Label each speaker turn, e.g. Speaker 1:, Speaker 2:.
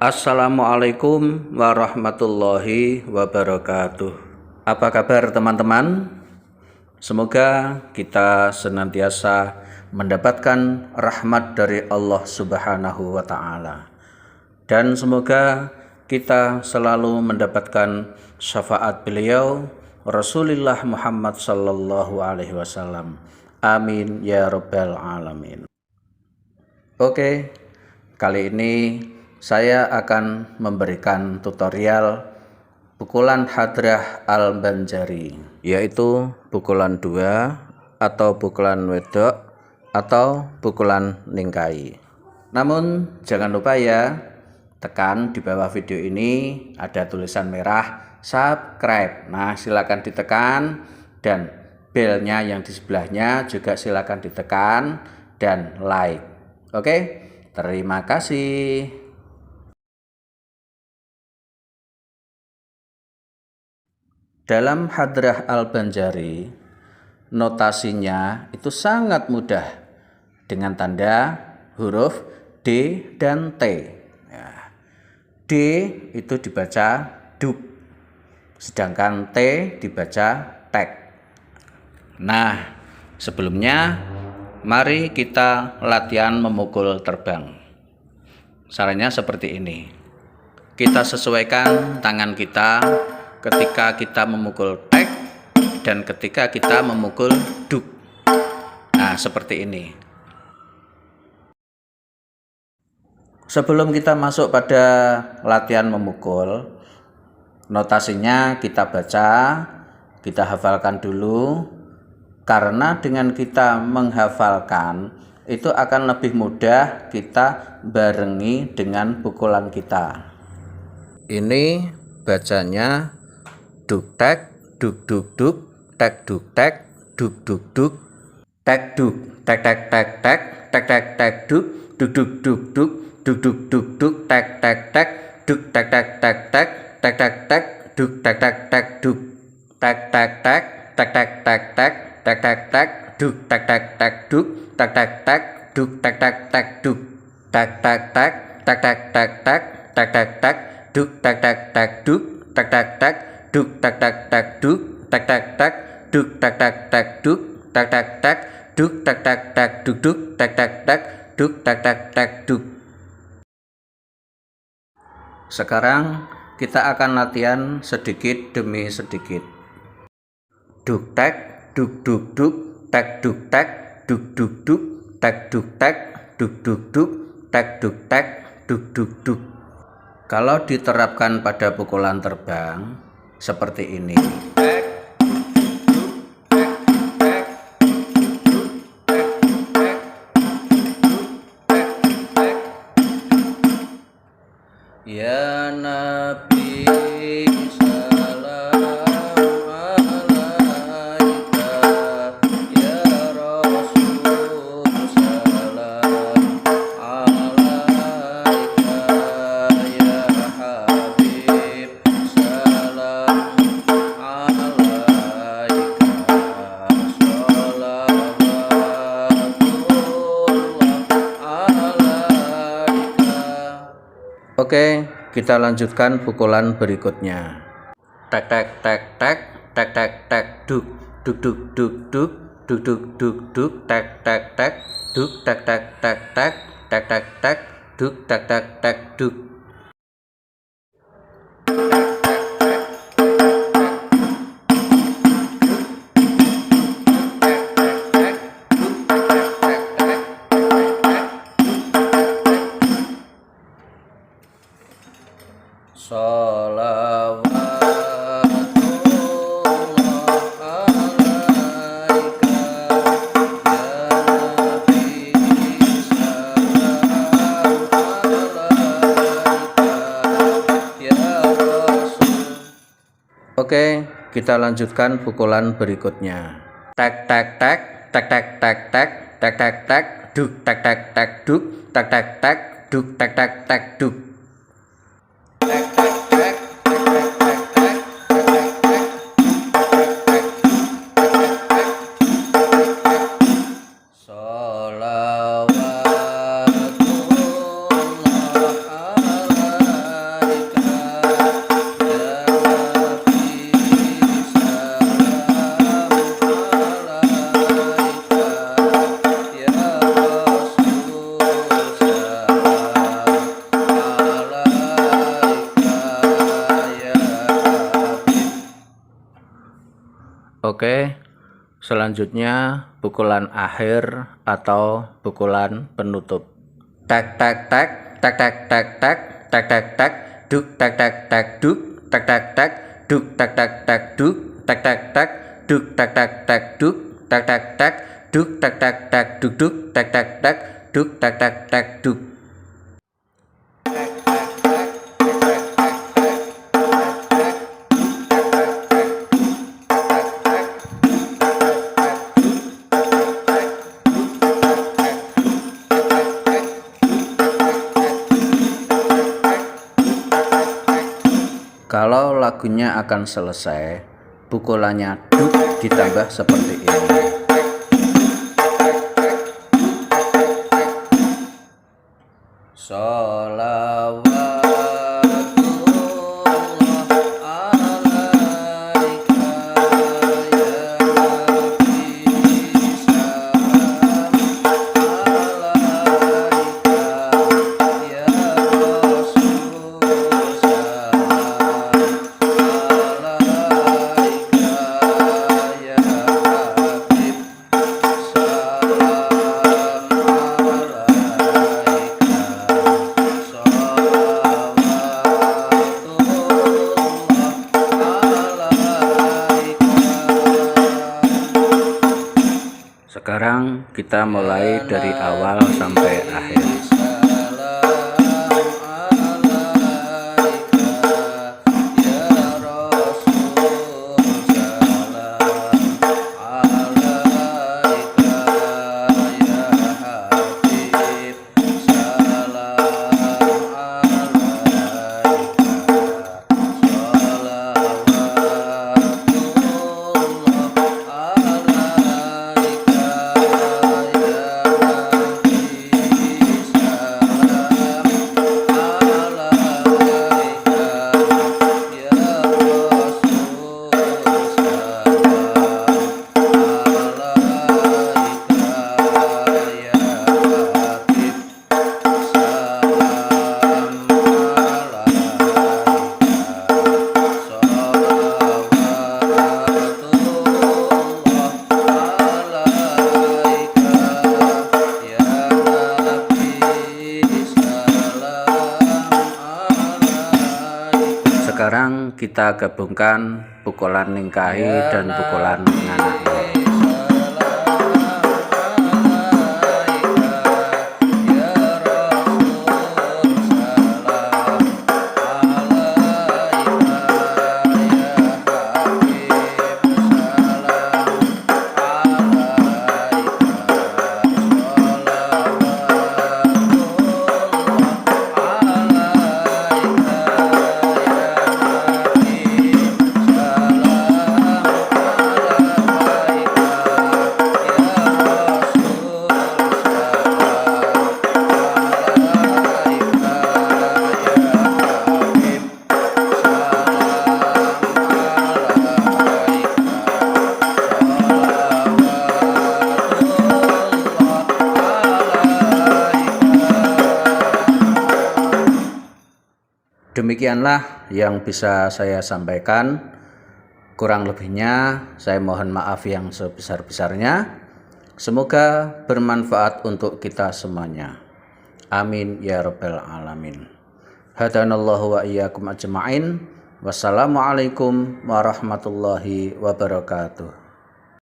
Speaker 1: Assalamualaikum warahmatullahi wabarakatuh. Apa kabar teman-teman? Semoga kita senantiasa mendapatkan rahmat dari Allah Subhanahu wa Ta'ala, dan semoga kita selalu mendapatkan syafaat beliau Rasulullah Muhammad sallallahu alaihi wasallam. Amin ya rabbal alamin. Oke, kali ini saya akan memberikan tutorial pukulan Hadrah Al-Banjari, yaitu pukulan 2 atau pukulan wedok atau pukulan ningkai. Namun jangan lupa ya, tekan di bawah video ini ada tulisan merah subscribe. Nah, silakan ditekan, dan belnya yang di sebelahnya juga silakan ditekan, dan like. Oke, terima kasih. Dalam Hadrah Al-Banjari, notasinya itu sangat mudah dengan tanda huruf D dan T. Ya. D itu dibaca duk, sedangkan T dibaca tek. Nah, sebelumnya mari kita latihan memukul terbang. Caranya seperti ini. Kita sesuaikan tangan kita ketika kita memukul tek dan ketika kita memukul duk. Nah, seperti ini. Sebelum kita masuk pada latihan memukul, notasinya kita baca, kita hafalkan dulu, karena dengan kita menghafalkan itu akan lebih mudah kita barengi dengan pukulan kita. Ini bacanya duk tek, duk duk duk, tek duk tek, duk duk duk, tek duk, tek tek tek tek, tek tek tek duk, duk duk duk duk, duk duk duk duk, tek tek tek, duk tek tek tek tek, tek tek tek, duk tek tek tek duk, tek tek tek, tek tek tek tek, tek tek tek, duk tek tek tek duk, tek tek tek, duk tek tek tek duk, tek tek tek, tek tek tek tek, tek tek tek, duk tek tek tek duk, tek tek tek, duk tek tek tek duk, tek tek tek, duk tek tek tek duk, tek tek tek, duk tek tek tek duk duk, tek tek tek, duk tek tek tek duk. Sekarang kita akan latihan sedikit demi sedikit. Duk tek, duk duk duk, tek duk tek, duk duk duk, tek duk tek, duk duk duk, tek duk tek, duk duk duk. Kalau diterapkan pada pukulan terbang seperti ini. Ya Nabi salam alaika, ya Rasul salam alaika, ya Habib salam alaika, salawatullah alaika. Oke, kita lanjutkan pukulan berikutnya. Tek tek tek tek, tek tek tek duk, duk duk duk duk, duk duk duk duk, tek tek tek, duk tek tek tek tek, tek tek tek, duk tek tek tek duk. Oke, kita lanjutkan pukulan berikutnya. Tek tek tek, tek tek tek tek, tek tek tek, duk tek tek tek duk, tek tek tek, duk tek tek tek duk. Tek tek tek, tek tek tek tek, tek tek tek, Sholawatullah Oke, selanjutnya pukulan akhir atau pukulan penutup. Tak tak tak tak tak tak tak tak tak tak duk tak tak tak duk tak tak tak duk tak tak tak duk tak tak tak duk tak tak tak duk tak tak tak duk tak tak tak duk duk tak tak tak duk tak tak tak duk. Kalau lagunya akan selesai, pukulannya duk ditambah seperti ini. Sekarang kita mulai dari awal sampai akhir. Sekarang kita gabungkan pukulan ningkahi dan pukulan nganaki. Demikianlah yang bisa saya sampaikan. Kurang lebihnya saya mohon maaf yang sebesar-besarnya. Semoga bermanfaat untuk kita semuanya. Amin ya rabbal alamin. Hadanallahu wa iyyakum ajma'in. Wassalamualaikum warahmatullahi wabarakatuh.